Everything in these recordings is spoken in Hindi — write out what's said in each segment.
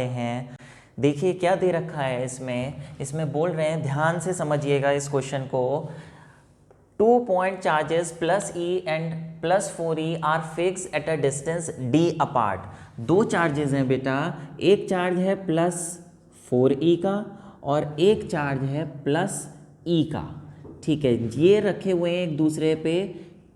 हैं। देखिए क्या दे रखा है इसमें बोल रहे हैं, ध्यान से समझिएगा इस क्वेश्चन को। 2 point charges plus E and plus 4E are fixed at a distance D apart। दो चार्जेस हैं बेटा, एक चार्ज है प्लस 4E का और एक चार्ज है प्लस E का। ठीक है, ये रखे हुए हैं एक दूसरे पे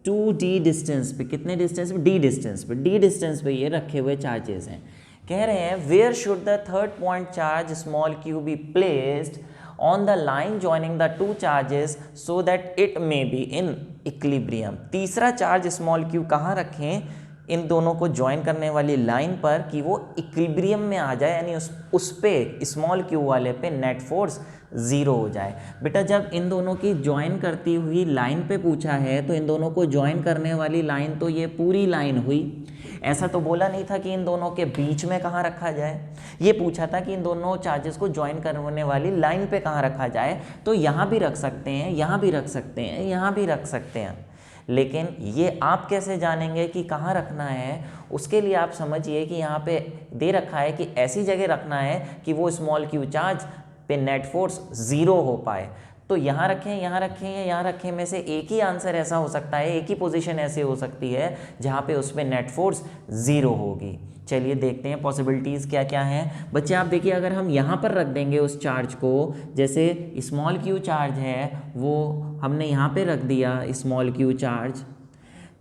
2D डिस्टेंस पे। कितने डिस्टेंस पे? D डिस्टेंस पे। D डिस्टेंस पे ये रखे हुए चार्जेस हैं। कह रहे हैं where should the third point charge small q be placed on the line joining the two charges so that it may be in equilibrium. तीसरा चार्ज स्मॉल q कहाँ रखें? इन दोनों को ज्वाइन करने वाली लाइन पर, कि वो इक्विलिब्रियम में आ जाए, यानी उस पे स्मॉल q वाले पे नेट फोर्स ज़ीरो हो जाए। बेटा जब इन दोनों की ज्वाइन करती हुई लाइन पे पूछा है तो इन दोनों को ज्वाइन करने वाली लाइन तो ये पूरी लाइन हुई। ऐसा तो बोला नहीं था कि इन दोनों के बीच में कहाँ रखा जाए, ये पूछा था कि इन दोनों चार्जेस को ज्वाइन करने वाली लाइन पे कहाँ रखा जाए। तो यहाँ भी रख सकते हैं, यहाँ भी रख सकते हैं, यहाँ भी रख सकते हैं, लेकिन ये आप कैसे जानेंगे कि कहाँ रखना है? उसके लिए आप समझिए कि यहाँ पे दे रखा है कि ऐसी जगह रखना है कि वो स्मॉल q चार्ज पे नेट फोर्स ज़ीरो हो पाए। तो यहाँ रखें, यहाँ रखें या यहाँ रखें में से एक ही आंसर ऐसा हो सकता है, एक ही पोजीशन ऐसे हो सकती है जहाँ पे उस पर नेट फोर्स ज़ीरो होगी। चलिए देखते हैं पॉसिबिलिटीज़ क्या क्या हैं। बच्चे आप देखिए, अगर हम यहाँ पर रख देंगे उस चार्ज को, जैसे स्मॉल q चार्ज है वो हमने यहाँ पे रख दिया स्मॉल q चार्ज,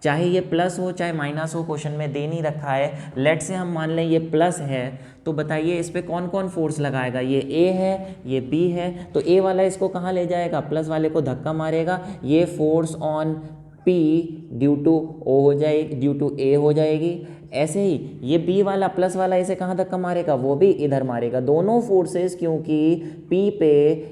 चाहे ये प्लस हो चाहे माइनस हो, क्वेश्चन में दे नहीं रखा है। लेट से हम मान लें ये प्लस है, तो बताइए इस पे कौन कौन फोर्स लगाएगा? ये ए है, ये बी है, तो ए वाला इसको कहाँ ले जाएगा? प्लस वाले को धक्का मारेगा। ये force on P due to O हो जाएगी, ड्यू टू ए हो जाएगी। ऐसे ही ये बी वाला प्लस वाला इसे कहाँ धक्का मारेगा? वो भी इधर मारेगा। दोनों फोर्सेस क्योंकि पी पे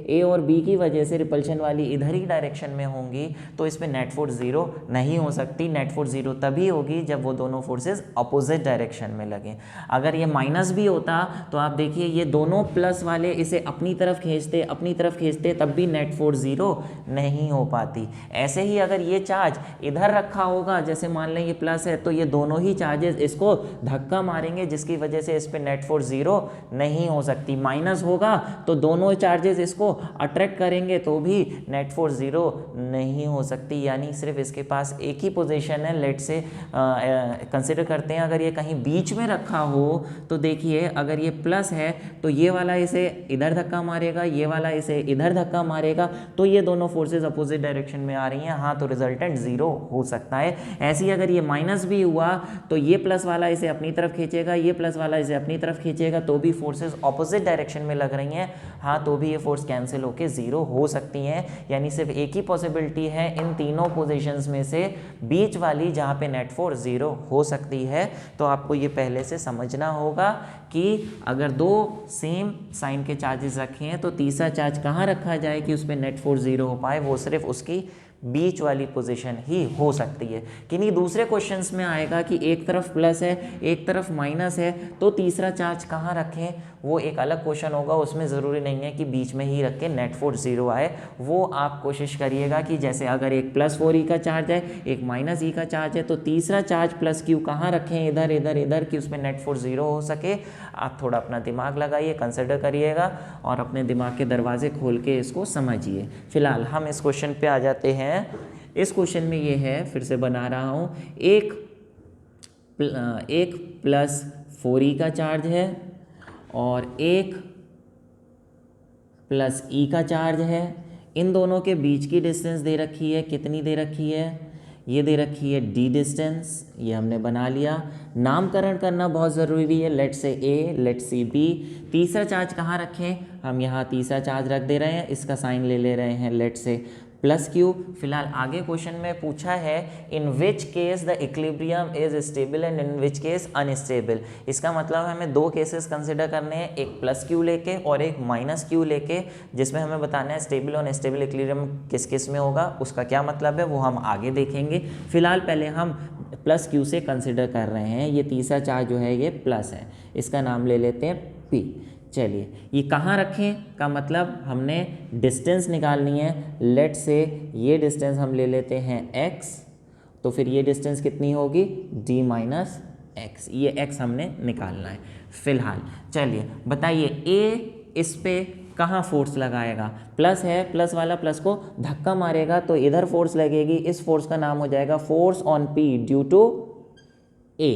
ए और बी की वजह से रिपल्शन वाली इधर ही डायरेक्शन में होंगी, तो इस पे नेट फोर्स ज़ीरो नहीं हो सकती। नेट फोर्स ज़ीरो तभी होगी जब वो दोनों फोर्सेस अपोजिट डायरेक्शन में लगें। अगर ये माइनस भी होता तो आप देखिए ये दोनों प्लस वाले इसे अपनी तरफ खींचते तब भी नेट फोर्स ज़ीरो नहीं हो पाती। ऐसे ही अगर ये चार्ज इधर रखा होगा, जैसे मान लें ये प्लस है, तो ये दोनों ही चार्जेस इसको धक्का मारेंगे, जिसकी वजह से इस पे नेट फोर्स ज़ीरो नहीं हो सकती। माइनस होगा तो दोनों चार्जेस इसको अट्रैक्ट करेंगे तो भी नेट फोर्स ज़ीरो नहीं हो सकती, यानी सिर्फ इसके पास एक ही पोजीशन है। लेट से कंसिडर करते हैं अगर ये कहीं बीच में रखा हो, तो देखिए अगर ये प्लस है तो ये वाला इसे इधर धक्का मारेगा, ये वाला इसे इधर धक्का मारेगा, तो ये दोनों फोर्सेस अपोजिट डायरेक्शन में आ रही हैं। हाँ, तो रिजल्टेंट ज़ीरो हो सकता है। ऐसे ही अगर ये माइनस भी हुआ तो ये प्लस वाला इसे अपनी तरफ खींचेगा, ये प्लस वाला इसे अपनी तरफ खींचेगा, तो भी फोर्सेस ऑपोजिट डायरेक्शन में लग रही हैं। हाँ, तो भी ये फोर्स कैंसिल होकर ज़ीरो हो सकती हैं। यानी सिर्फ एक ही पॉसिबिलिटी है इन तीनों पोजीशंस में से बीच वाली, जहाँ पे नेट फोर्स ज़ीरो हो सकती है। तो आपको ये पहले से समझना होगा कि अगर दो सेम साइन के चार्जेस रखे हैं तो तीसरा चार्ज कहाँ रखा जाए कि उस पर नेट फोर्स ज़ीरो हो पाए? वो सिर्फ उसकी बीच वाली पोजीशन ही हो सकती है। किन्हीं दूसरे क्वेश्चंस में आएगा कि एक तरफ प्लस है एक तरफ माइनस है, तो तीसरा चार्ज कहाँ रखें, वो एक अलग क्वेश्चन होगा। उसमें ज़रूरी नहीं है कि बीच में ही रख के नेट फोर्स ज़ीरो आए। वो आप कोशिश करिएगा कि जैसे अगर एक प्लस 4e का चार्ज है, एक माइनस e का चार्ज है, तो तीसरा चार्ज प्लस q कहाँ रखें? इधर इधर इधर, कि उसमें नेट फोर्स ज़ीरो हो सके। आप थोड़ा अपना दिमाग लगाइए, कंसिडर करिएगा और अपने दिमाग के दरवाजे खोल के इसको समझिए। फिलहाल हम इस क्वेश्चन पे आ जाते हैं। इस क्वेश्चन में ये है, फिर से बना रहा हूँ, एक प्लस 4e का चार्ज है और एक प्लस e का चार्ज है। इन दोनों के बीच की डिस्टेंस दे रखी है, कितनी दे रखी है? ये दे रखी है d डिस्टेंस, ये हमने बना लिया। नामकरण करना बहुत ज़रूरी है, लेट से a, लेट से b। तीसरा चार्ज कहाँ रखें? हम यहाँ तीसरा चार्ज रख दे रहे हैं, इसका साइन ले रहे हैं लेट से प्लस q। फिलहाल आगे क्वेश्चन में पूछा है in which case the equilibrium is stable and in which case unstable. इसका मतलब हमें दो केसेस कंसिडर करने हैं, एक प्लस q लेके और एक माइनस q लेके, जिसमें हमें बताना है स्टेबल और अनस्टेबल इक्विलिब्रियम किस केस में होगा। उसका क्या मतलब है वो हम आगे देखेंगे। फिलहाल पहले हम प्लस q से कंसिडर कर रहे हैं। ये तीसरा चार्ज जो है ये प्लस है, इसका नाम ले लेते हैं p। चलिए ये कहाँ रखें का मतलब हमने डिस्टेंस निकालनी है। लेट से ये डिस्टेंस हम ले लेते हैं x, तो फिर ये डिस्टेंस कितनी होगी? d माइनस x, ये x हमने निकालना है फिलहाल। चलिए बताइए a इस पे कहाँ फोर्स लगाएगा, प्लस है, प्लस वाला प्लस को धक्का मारेगा तो इधर फोर्स लगेगी, इस फोर्स का नाम हो जाएगा force on p due to a।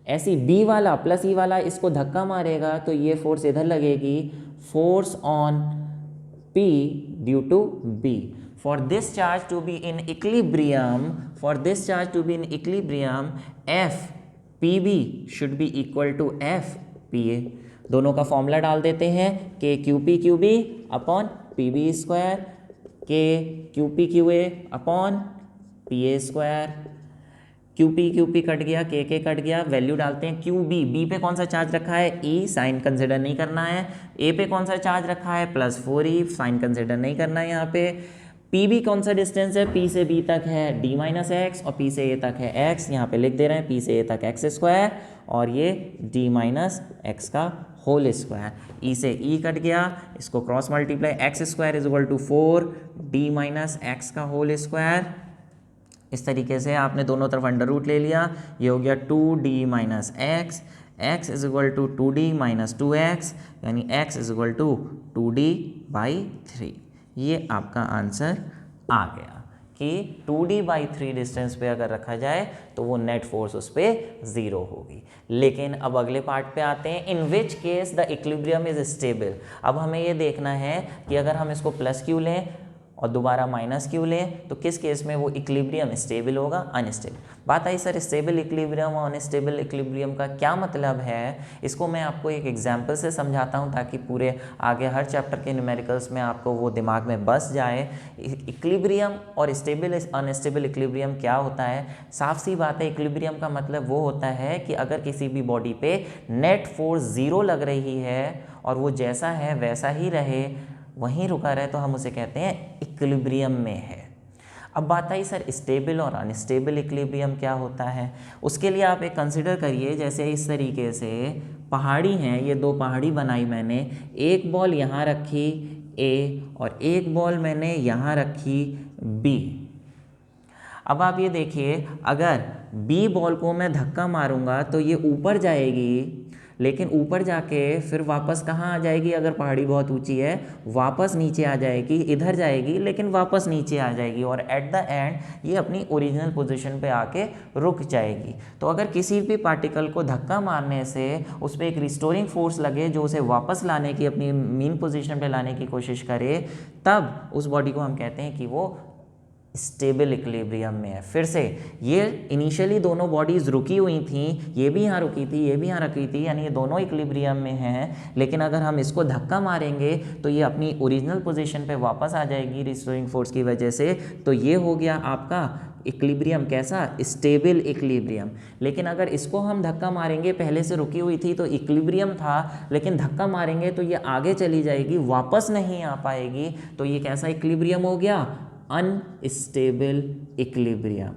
ऐसी b वाला प्लस e वाला इसको धक्का मारेगा तो ये फोर्स इधर लगेगी, force on p due to b। For this charge to be in equilibrium, F PB should be equal to F PA। दोनों का फॉर्मूला डाल देते हैं, K QP QB upon PB square, K QP QA upon PA square. QP cut गया, KK कट गया, वैल्यू डालते हैं QB। B पे कौन सा चार्ज रखा है, E, साइन कंसिडर नहीं करना है। A पे कौन सा चार्ज रखा है, +4E, साइन कंसिडर नहीं करना है यहाँ पे। PB कौन सा डिस्टेंस है, P से B तक है D माइनस एक्स और P से A तक है x, यहाँ पे लिख दे रहे हैं P से A तक x स्क्वायर और ये D माइनस एक्स का होल स्क्वायर। E से E कट गया, इसको cross multiply, x square is equal to 4D minus x का होल स्क्वायर। इस तरीके से आपने दोनों तरफ अंडर रूट ले लिया, ये हो गया 2D minus x, x is equal to 2D minus 2x, यानी x is equal to 2D/3। ये आपका आंसर आ गया कि 2D/3 डिस्टेंस पे अगर रखा जाए तो वो नेट फोर्स उस पर 0 होगी। लेकिन अब अगले पार्ट पे आते हैं, in which case the equilibrium is stable. अब हमें ये देखना है कि अगर हम इसको प्लस क्यू लें और दोबारा माइनस क्यू लें तो किस केस में वो इक्विलिब्रियम स्टेबल होगा, अनस्टेबल। बात आई सर स्टेबल इक्विलिब्रियम और अनस्टेबल इक्विलिब्रियम का क्या मतलब है, इसको मैं आपको एक एग्जांपल से समझाता हूँ ताकि पूरे आगे हर चैप्टर के न्यूमेरिकल्स में आपको वो दिमाग में बस जाए। इक्विलिब्रियम और स्टेबल अनस्टेबल इक्विलिब्रियम क्या होता है, साफ सी बात है। इक्विलिब्रियम का मतलब वो होता है कि अगर किसी भी बॉडी पे नेट फोर्स 0 लग रही है और वो जैसा है वैसा ही रहे, वहीं रुका रहे, तो हम उसे कहते हैं इक्विलिब्रियम में है। अब बात आई सर स्टेबल और अनस्टेबल इक्विलिब्रियम क्या होता है। उसके लिए आप एक कंसिडर करिए, जैसे इस तरीके से पहाड़ी हैं, ये दो पहाड़ी बनाई मैंने, एक बॉल यहाँ रखी A और एक बॉल मैंने यहाँ रखी B। अब आप ये देखिए, अगर B बॉल को मैं धक्का मारूंगा तो ये ऊपर जाएगी, लेकिन ऊपर जाके फिर वापस कहाँ आ जाएगी, अगर पहाड़ी बहुत ऊंची है वापस नीचे आ जाएगी, इधर जाएगी लेकिन वापस नीचे आ जाएगी और एट द एंड ये अपनी ओरिजिनल पोजीशन पे आके रुक जाएगी। तो अगर किसी भी पार्टिकल को धक्का मारने से उस पर एक रिस्टोरिंग फोर्स लगे जो उसे वापस लाने की, अपनी मीन पोजीशन पे लाने की कोशिश करे, तब उस बॉडी को हम कहते हैं कि वो स्टेबल इक्विलिब्रियम में है। फिर से ये इनिशियली दोनों बॉडीज रुकी हुई थी, ये भी यहाँ रुकी थी, ये भी यहाँ रुकी थी, यानी ये दोनों इक्विलिब्रियम में हैं। लेकिन अगर हम इसको धक्का मारेंगे तो ये अपनी ओरिजिनल पोजीशन पे वापस आ जाएगी रिस्टोरिंग फोर्स की वजह से। तो ये हो गया आपका इक्विलिब्रियम, कैसा, स्टेबल इक्विलिब्रियम। लेकिन अगर इसको हम धक्का मारेंगे, पहले से रुकी हुई थी तो इक्विलिब्रियम था, लेकिन धक्का मारेंगे तो ये आगे चली जाएगी, वापस नहीं आ पाएगी, तो ये कैसा इक्विलिब्रियम हो गया, अनस्टेबल इक्विलिब्रियम।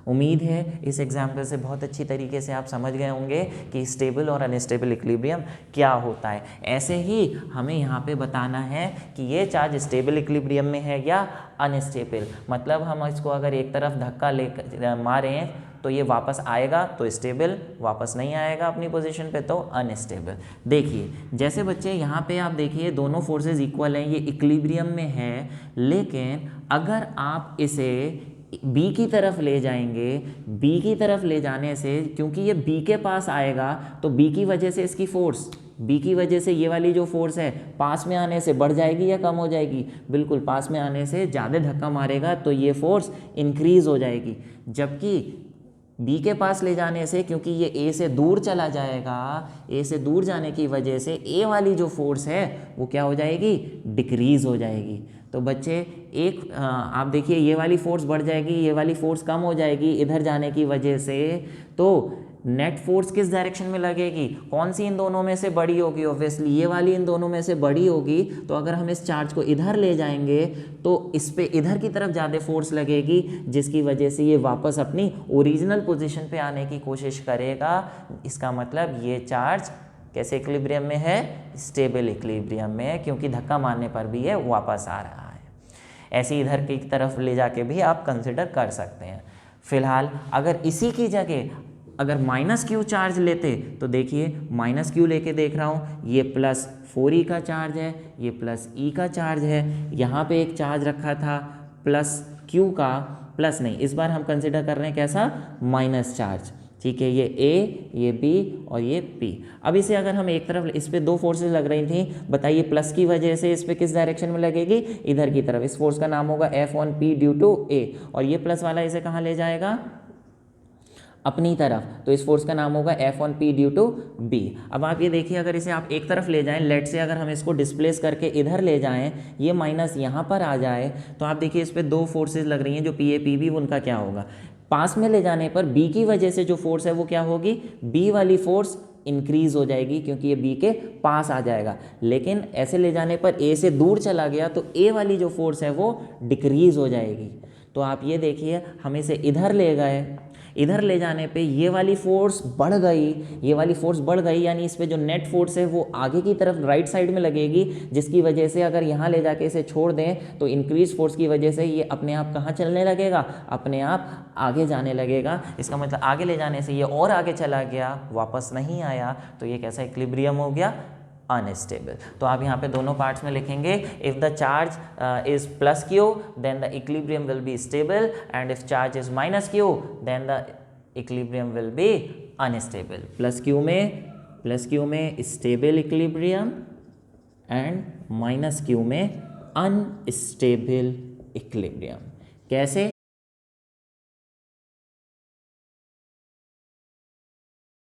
उम्मीद है इस एग्जाम्पल से बहुत अच्छी तरीके से आप समझ गए होंगे कि स्टेबल और अनस्टेबल इक्विलिब्रियम क्या होता है। ऐसे ही हमें यहाँ पे बताना है कि ये चार्ज स्टेबल इक्विलिब्रियम में है या अनस्टेबल। मतलब हम इसको अगर एक तरफ धक्का ले मारें तो ये वापस आएगा तो स्टेबल, वापस नहीं आएगा अपनी पोजीशन पे तो अनस्टेबल। देखिए जैसे बच्चे यहाँ पे आप देखिए दोनों फोर्सेस इक्वल हैं, ये इक्विलिब्रियम में है, लेकिन अगर आप इसे B की तरफ ले जाएंगे, B की तरफ ले जाने से क्योंकि ये B के पास आएगा तो B की वजह से इसकी फोर्स, B की वजह से ये वाली जो फोर्स है पास में आने से बढ़ जाएगी या कम हो जाएगी, बिल्कुल पास में आने से ज़्यादा धक्का मारेगा तो ये फोर्स इंक्रीज हो जाएगी। जबकि B के पास ले जाने से क्योंकि ये A से दूर चला जाएगा, A से दूर जाने की वजह से A वाली जो फोर्स है वो क्या हो जाएगी, डिक्रीज हो जाएगी। तो बच्चे एक आप देखिए ये वाली फोर्स बढ़ जाएगी, ये वाली फोर्स कम हो जाएगी इधर जाने की वजह से, तो नेट फोर्स किस डायरेक्शन में लगेगी, कौन सी इन दोनों में से बड़ी होगी, ऑब्वियसली ये वाली इन दोनों में से बड़ी होगी। तो अगर हम इस चार्ज को इधर ले जाएंगे तो इस पे इधर की तरफ ज़्यादा फोर्स लगेगी, जिसकी वजह से ये वापस अपनी ओरिजिनल पोजीशन पे आने की कोशिश करेगा। इसका मतलब ये चार्ज कैसे इक्विलिब्रियम में है, स्टेबल इक्विलिब्रियम में है, क्योंकि धक्का मारने पर भी ये वापस आ रहा है। ऐसे इधर की तरफ ले जाके भी आप कंसिडर कर सकते हैं। फिलहाल अगर इसी की जगह अगर माइनस क्यू चार्ज लेते तो देखिए माइनस क्यू लेके देख रहा हूँ, ये प्लस 4e का चार्ज है, ये प्लस e का चार्ज है, यहाँ पे एक चार्ज रखा था प्लस q का, प्लस नहीं, इस बार हम कंसिडर कर रहे हैं कैसा, माइनस चार्ज, ठीक है, ये a, ये b और ये p। अब इसे अगर हम एक तरफ, इस पे दो फोर्सेस लग रही थी, बताइए प्लस की वजह से इस पे किस डायरेक्शन में लगेगी, इधर की तरफ, इस फोर्स का नाम होगा F1P ड्यू टू a, और ये प्लस वाला इसे कहाँ ले जाएगा, अपनी तरफ, तो इस फोर्स का नाम होगा F1P ड्यू टू B। अब आप ये देखिए, अगर इसे आप एक तरफ ले जाएं, लेट से अगर हम इसको डिस्प्लेस करके इधर ले जाएं, ये माइनस यहाँ पर आ जाए, तो आप देखिए इस पे दो फोर्सेस लग रही हैं जो PA PB, उनका क्या होगा, पास में ले जाने पर B की वजह से जो फोर्स है वो क्या होगी, B वाली फोर्स इंक्रीज हो जाएगी क्योंकि ये B के पास आ जाएगा, लेकिन ऐसे ले जाने पर A से दूर चला गया तो A वाली जो फोर्स है वो डिक्रीज हो जाएगी। तो आप ये देखिए, हम इसे इधर ले गए, इधर ले जाने पे ये वाली फोर्स बढ़ गई, ये वाली फोर्स बढ़ गई, यानी इस पे जो नेट फोर्स है वो आगे की तरफ राइट साइड में लगेगी, जिसकी वजह से अगर यहाँ ले जाके इसे छोड़ दें तो इंक्रीज फोर्स की वजह से ये अपने आप कहाँ चलने लगेगा, अपने आप आगे जाने लगेगा। इसका मतलब आगे ले जाने से ये और आगे चला गया, वापस नहीं आया, तो ये कैसा इक्विलिब्रियम हो गया, अनस्टेबल। तो आप यहाँ पे दोनों पार्ट्स में लिखेंगे, if the charge is plus Q then the equilibrium will be stable, and if charge is minus Q then the equilibrium will be unstable. Plus Q में stable equilibrium and minus Q में अनस्टेबल इक्विलिब्रियम। कैसे,